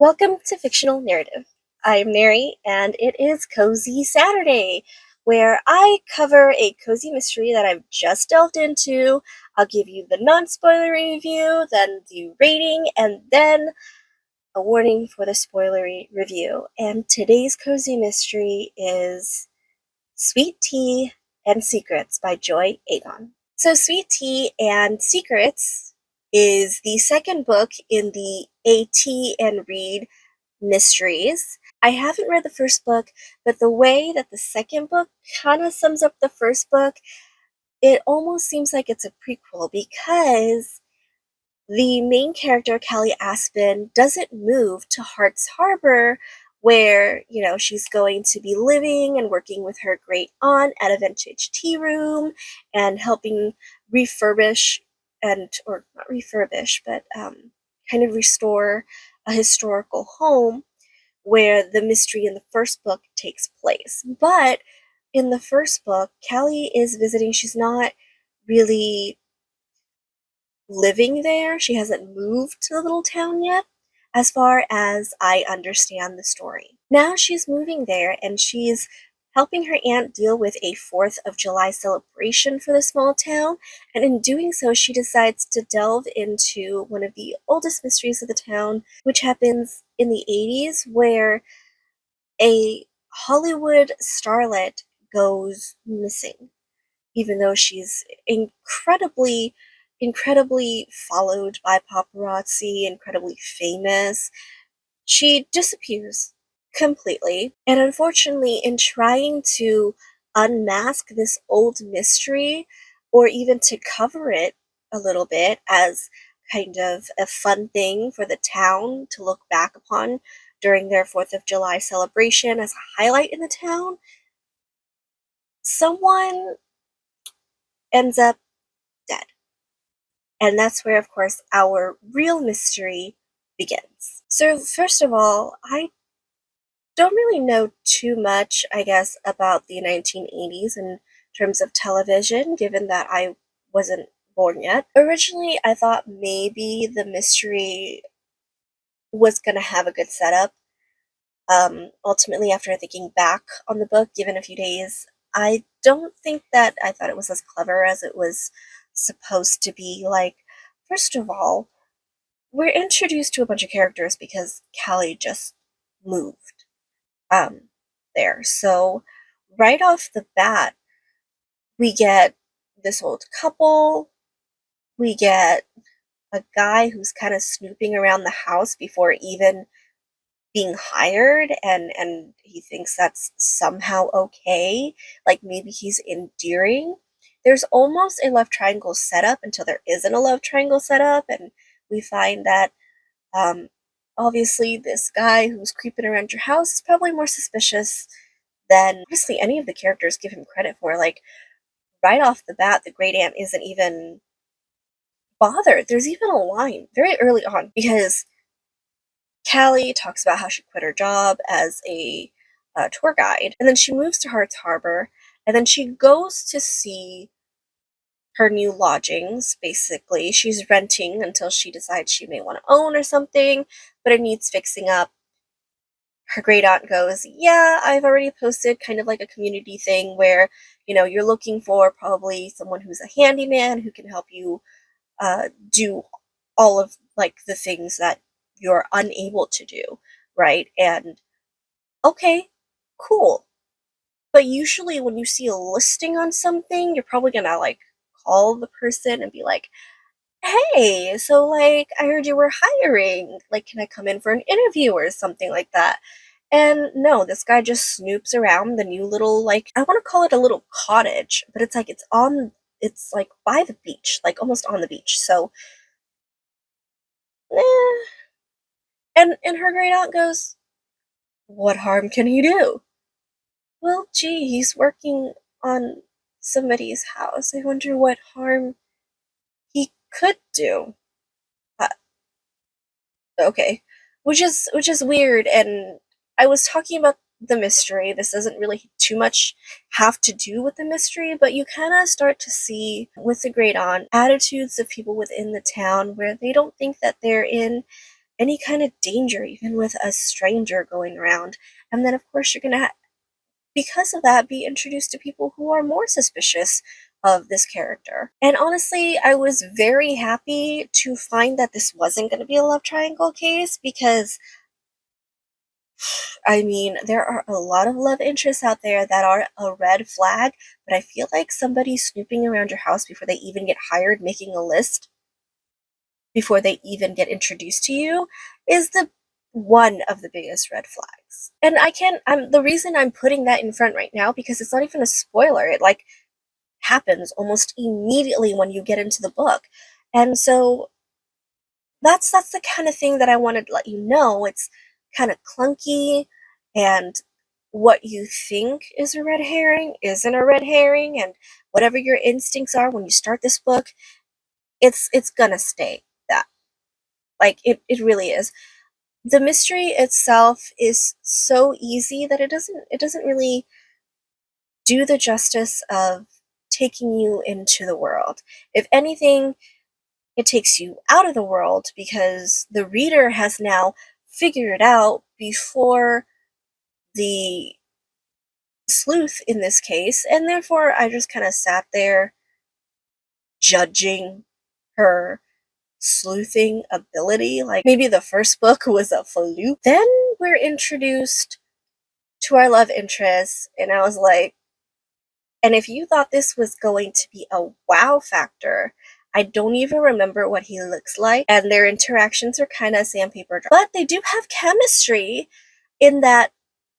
Welcome to Fictional Narrative. I'm Mary, and it is Cozy Saturday, where I cover a cozy mystery that I've just delved into. I'll give you the non-spoilery review, then the rating, and then a warning for the spoilery review. And today's cozy mystery is Sweet Tea and Secrets by Joy Avon. So, Sweet Tea and Secrets is the second book in the A Tea and Read mysteries. I haven't read the first book, but the way that the second book kind of sums up the first book, it almost seems like it's a prequel because the main character, Callie Aspen, doesn't move to Hearts Harbor, where, she's going to be living and working with her great aunt at a vintage tea room and helping refurbish or not refurbish, but kind of restore a historical home where the mystery in the first book takes place. But in the first book, Callie is visiting. She's not really living there. She hasn't moved to the little town yet, as far as I understand the story. Now she's moving there and she's helping her aunt deal with a 4th of July celebration for the small town. And in doing so, she decides to delve into one of the oldest mysteries of the town, which happens in the 80s, where a Hollywood starlet goes missing, even though she's incredibly followed by paparazzi, incredibly famous. She disappears completely. And unfortunately, in trying to unmask this old mystery, or even to cover it a little bit as kind of a fun thing for the town to look back upon during their 4th of July celebration as a highlight in the town, someone ends up dead. And that's where, of course, our real mystery begins. So, first of all, I don't really know too much, I guess, about the 1980s in terms of television, given that I wasn't born yet. Originally, I thought maybe the mystery was going to have a good setup. Ultimately, after thinking back on the book, given a few days, I don't think that I thought it was as clever as it was supposed to be. Like, first of all, we're introduced to a bunch of characters because Callie just moved um there. So right off the bat, we get this old couple, we get a guy who's kind of snooping around the house before even being hired, and he thinks that's somehow okay, like maybe he's endearing. There's almost a love triangle setup until there isn't a love triangle setup, and we find that Um, obviously, this guy who's creeping around your house is probably more suspicious than honestly any of the characters give him credit for. Like, right off the bat, the great aunt isn't even bothered. There's even a line very early on because Callie talks about how she quit her job as a tour guide, and then she moves to Hearts Harbor, and then she goes to see her new lodgings. Basically, she's renting until she decides she may want to own or something, but it needs fixing up. Her great aunt goes, "Yeah, I've already posted kind of like a community thing where, you're looking for probably someone who's a handyman who can help you do all of like the things that you're unable to do, right?" And okay, cool. But usually when you see a listing on something, you're probably gonna like call the person and be like, "Hey, so like I heard you were hiring. Like, can I come in for an interview or something like that?" And no, this guy just snoops around the new little, like, I want to call it a little cottage, but it's like it's like by the beach, like almost on the beach. So, eh. And her great aunt goes, "What harm can he do?" "Well, gee, he's working on somebody's house. I wonder what harm he could do." Uh, okay, which is weird. And I was talking about the mystery. This doesn't really too much have to do with the mystery, but you kind of start to see with the great aunt attitudes of people within the town where they don't think that they're in any kind of danger, even with a stranger going around. And then, of course, you're going to, because of that, be introduced to people who are more suspicious of this character. And honestly, I was very happy to find that this wasn't going to be a love triangle case because, I mean, there are a lot of love interests out there that are a red flag, but I feel like somebody snooping around your house before they even get hired, making a list before they even get introduced to you, is the one of the biggest red flags. And I can't, the reason I'm putting that in front right now because it's not even a spoiler. It like happens almost immediately when you get into the book. And so that's the kind of thing that I wanted to let you know. It's kind of clunky, and what you think is a red herring isn't a red herring, and whatever your instincts are when you start this book, it's gonna stay that. Like it really is. The mystery itself is so easy that it doesn't really do the justice of taking you into the world. If anything, it takes you out of the world because the reader has now figured it out before the sleuth in this case, and therefore I just kind of sat there judging her sleuthing ability. Like maybe the first book was a fluke. Then we're introduced to our love interest, and I was like, and if you thought this was going to be a wow factor, I don't even remember what he looks like, and their interactions are kind of sandpaper dry. But they do have chemistry in that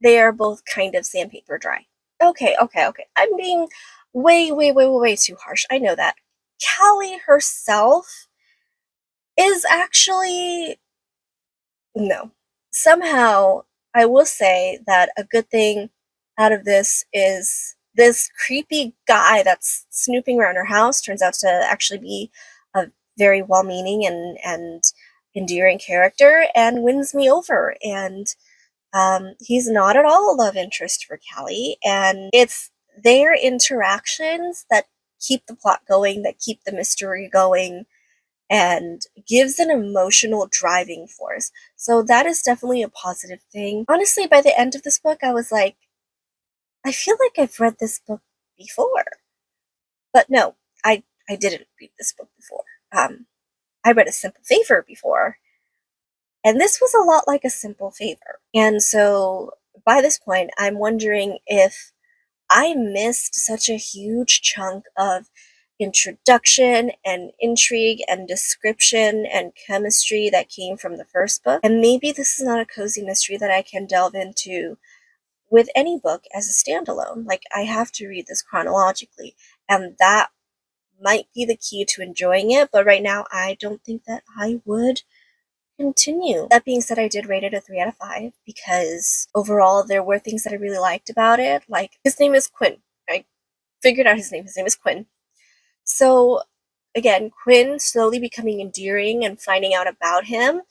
they are both kind of sandpaper dry. Okay, okay, okay. I'm being way, way, way, way, way too harsh. I know that. Callie herself is actually no. Somehow, I will say that a good thing out of this is this creepy guy that's snooping around her house turns out to actually be a very well-meaning and endearing character and wins me over. And he's not at all a love interest for Callie, and it's their interactions that keep the plot going, that keep the mystery going, and gives an emotional driving force. So that is definitely a positive thing. Honestly, by the end of this book, I was like, I feel like I've read this book before. But no, I didn't read this book before. I read A Simple Favor before, and this was a lot like A Simple Favor. And so by this point, I'm wondering if I missed such a huge chunk of introduction and intrigue and description and chemistry that came from the first book. And maybe this is not a cozy mystery that I can delve into with any book as a standalone. Like, I have to read this chronologically, and that might be the key to enjoying it. But right now, I don't think that I would continue. That being said, I did rate it a 3 out of 5 because overall there were things that I really liked about it. Like, his name is Quinn. I figured out his name. His name is Quinn. So again, Quinn slowly becoming endearing and finding out about him,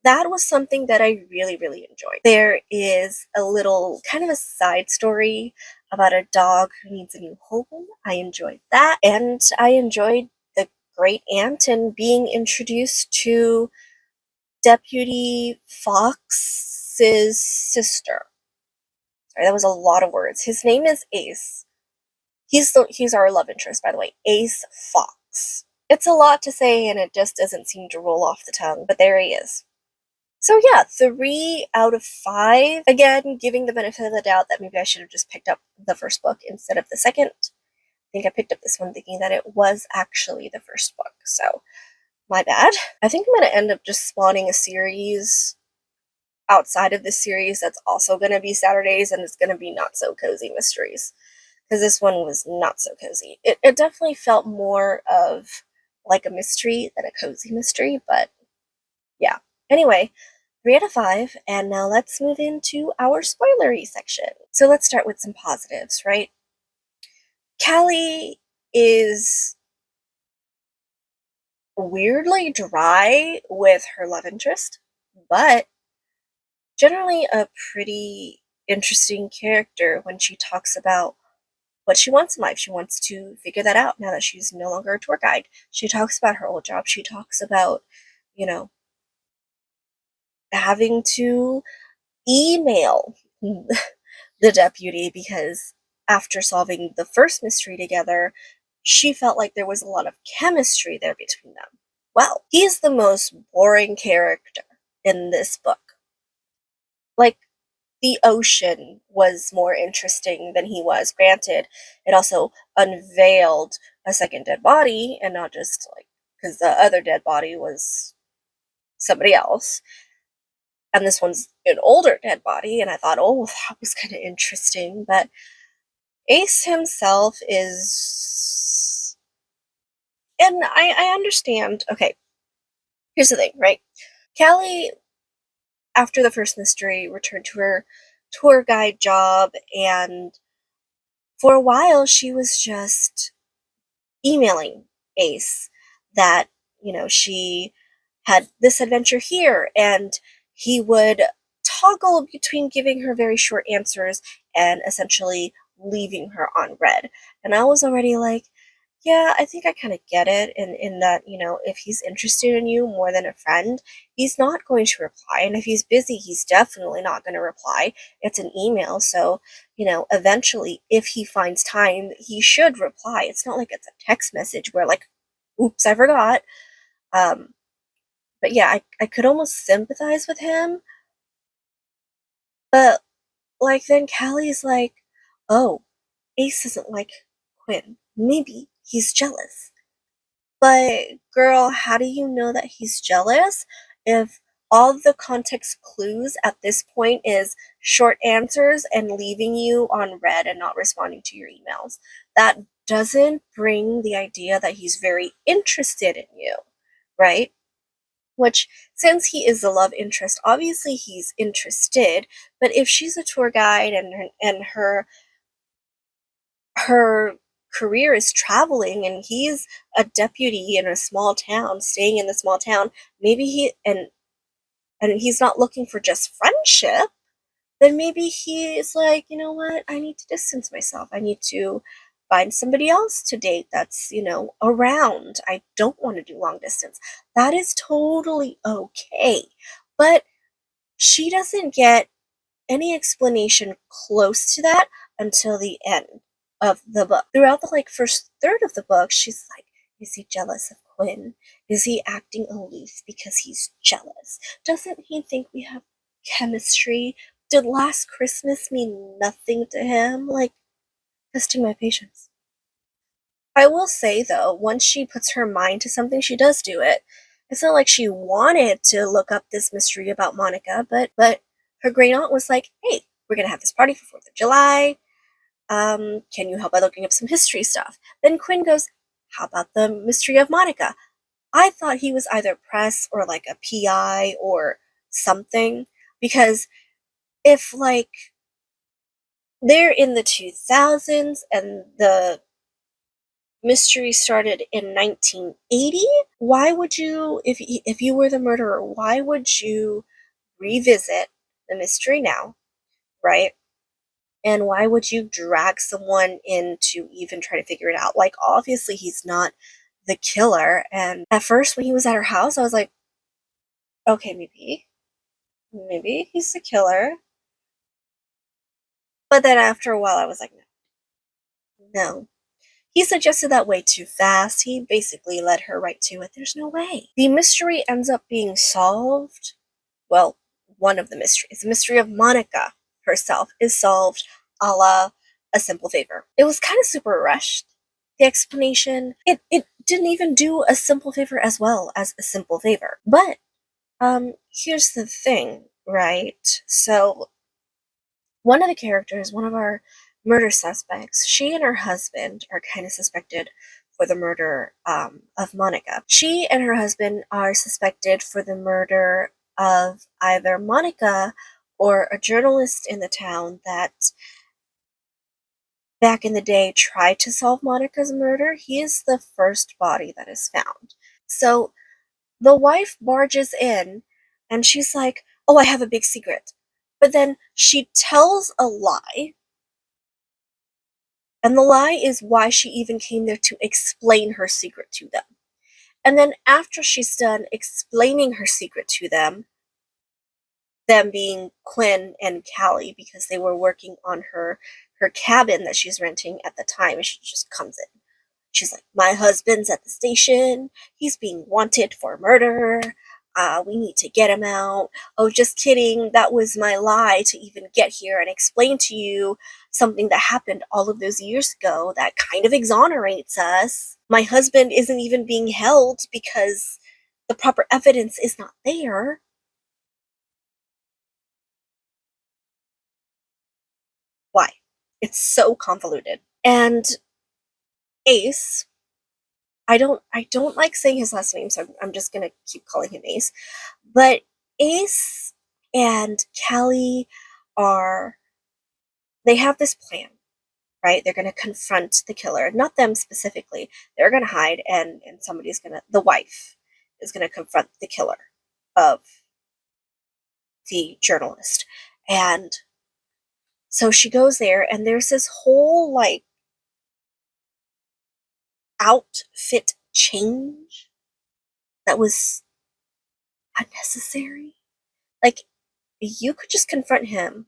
that was something that I really, really enjoyed. There is a little kind of a side story about a dog who needs a new home. I enjoyed that. And I enjoyed the great aunt and being introduced to Deputy Fox's sister. Sorry, that was a lot of words. His name is Ace. He's our love interest, by the way. Ace Fox. It's a lot to say, and it just doesn't seem to roll off the tongue, but there he is. So yeah, 3 out of 5. Again, giving the benefit of the doubt that maybe I should have just picked up the first book instead of the second. I think I picked up this one thinking that it was actually the first book, so my bad. I think I'm going to end up just spawning a series outside of this series that's also going to be Saturdays, and it's going to be not so cozy mysteries. Because this one was not so cozy. It definitely felt more of like a mystery than a cozy mystery, but yeah. Anyway, 3 out of 5, and now let's move into our spoilery section. So let's start with some positives, right? Callie is weirdly dry with her love interest, but generally a pretty interesting character when she talks about what she wants in life. She wants to figure that out now that she's no longer a tour guide. She talks about her old job. She talks about, you know, having to email the deputy because after solving the first mystery together, she felt like there was a lot of chemistry there between them. Well, he's the most boring character in this book. Like, the ocean was more interesting than he was. Granted, it also unveiled a second dead body, and not just like because the other dead body was somebody else, and this one's an older dead body. And I thought, oh, that was kind of interesting. But Ace himself is, and I understand. Okay, here's the thing, right? Callie, after the first mystery, returned to her tour guide job, and for a while she was just emailing Ace that, she had this adventure here, and he would toggle between giving her very short answers and essentially leaving her on red. And I was already like, yeah, I think I kind of get it in that, if he's interested in you more than a friend, he's not going to reply. And if he's busy, he's definitely not going to reply. It's an email, so eventually, if he finds time, he should reply. It's not like it's a text message where, like, oops, I forgot. Um, but yeah, I could almost sympathize with him. But, like, then Callie's like, oh, Ace doesn't like Quinn. Maybe he's jealous. But, girl, how do you know that he's jealous if all the context clues at this point is short answers and leaving you on red and not responding to your emails? That doesn't bring the idea that he's very interested in you, right? Which, since he is the love interest, obviously he's interested. But if she's a tour guide and her career is traveling and he's a deputy in a small town, staying in the small town, maybe and he's not looking for just friendship, then maybe he is like, you know what, I need to distance myself. I need to find somebody else to date that's, around. I don't want to do long distance. That is totally okay. But she doesn't get any explanation close to that until the end of the book. Throughout the first third of the book, she's like, is he jealous of Quinn? Is he acting aloof because he's jealous? Doesn't he think we have chemistry? Did last Christmas mean nothing to him? Like, testing my patience. I will say though, once she puts her mind to something, she does do it. It's not like she wanted to look up this mystery about Monica, but her great aunt was like, "Hey, we're gonna have this party for 4th of July. Can you help by looking up some history stuff?" Then Quinn goes, "How about the mystery of Monica?" I thought he was either press or like a PI or something, because if they're in the 2000s and the mystery started in 1980, why would you, if you were the murderer, why would you revisit the mystery now, right? And why would you drag someone in to even try to figure it out? Like, obviously he's not the killer. And at first when he was at her house, I was like, okay, maybe he's the killer. But then after a while I was like, no. He suggested that way too fast. He basically led her right to it. There's no way. The mystery ends up being solved. Well, one of the mysteries, the mystery of Monica herself, is solved a la A Simple Favor. It was kind of super rushed. The explanation, it didn't even do A Simple Favor as well as A Simple Favor. But here's the thing, right? So one of the characters, one of our murder suspects, she and her husband are kind of suspected for the murder of Monica. She and her husband are suspected for the murder of either Monica or a journalist in the town that back in the day tried to solve Monica's murder. He is the first body that is found. So the wife barges in and she's like, "Oh, I have a big secret." But then she tells a lie. And the lie is why she even came there to explain her secret to them. And then after she's done explaining her secret to them, them being Quinn and Callie because they were working on her cabin that she's renting at the time, and she just comes in. She's like, "My husband's at the station. He's being wanted for murder. We need to get him out." "Oh, just kidding. That was my lie to even get here and explain to you something that happened all of those years ago that kind of exonerates us. My husband isn't even being held because the proper evidence is not there." Why? It's so convoluted. And Ace, I don't like saying his last name, so I'm just gonna keep calling him Ace. But Ace and Callie are they have this plan, right? They're gonna confront the killer. Not them specifically. They're gonna hide, and somebody's gonna the wife is gonna confront the killer of the journalist. And so she goes there, and there's this whole like outfit change that was unnecessary. Like, you could just confront him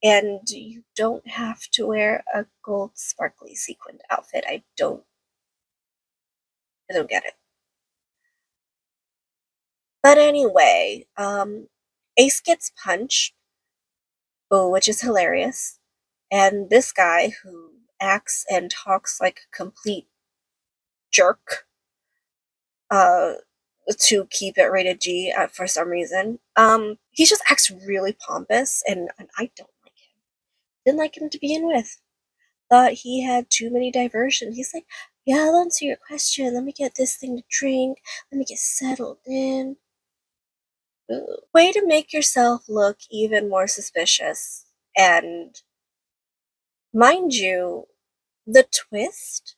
and you don't have to wear a gold sparkly sequined outfit. I don't get it. But anyway, Ace gets punched, oh, which is hilarious. And this guy who acts and talks like a complete jerk, uh, to keep it rated G for some reason. He just acts really pompous, and I don't like him. Didn't like him to begin with. Thought he had too many diversions. He's like, "Yeah, I'll answer your question. Let me get this thing to drink. Let me get settled in." Ooh. Way to make yourself look even more suspicious. And mind you, the twist,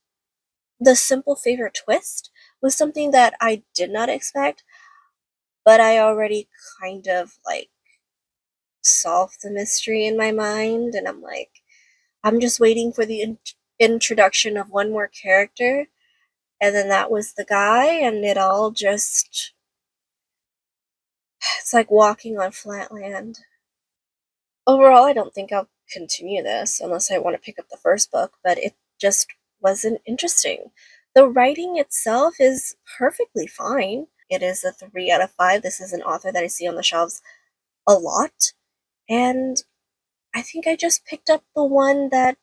the simple favor twist, was something that I did not expect, but I already kind of like solved the mystery in my mind. And I'm like, I'm just waiting for the introduction of one more character. And then that was the guy, and it all just, it's like walking on flat land. Overall, I don't think I'll continue this unless I want to pick up the first book, but it just wasn't interesting. The writing itself is perfectly fine. It is a 3 out of 5. This is an author that I see on the shelves a lot, and I think I just picked up the one that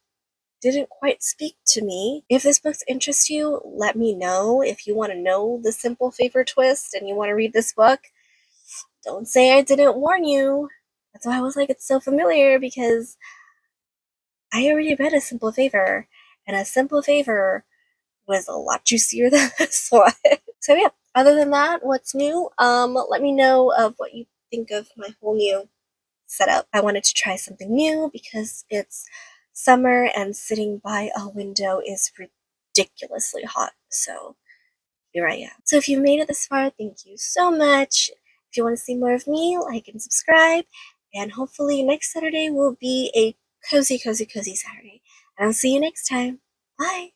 didn't quite speak to me. If this book interests you, let me know. If you want to know the simple favor twist and you want to read this book, don't say I didn't warn you. That's why I was like, it's so familiar, because I already read A Simple Favor, and A Simple Favor was a lot juicier than this one. So yeah, other than that, what's new? Let me know of what you think of my whole new setup. I wanted to try something new because it's summer and sitting by a window is ridiculously hot. So here I am. So if you made it this far, thank you so much. If you want to see more of me, like and subscribe. And hopefully next Saturday will be a cozy, cozy, cozy Saturday. And I'll see you next time. Bye.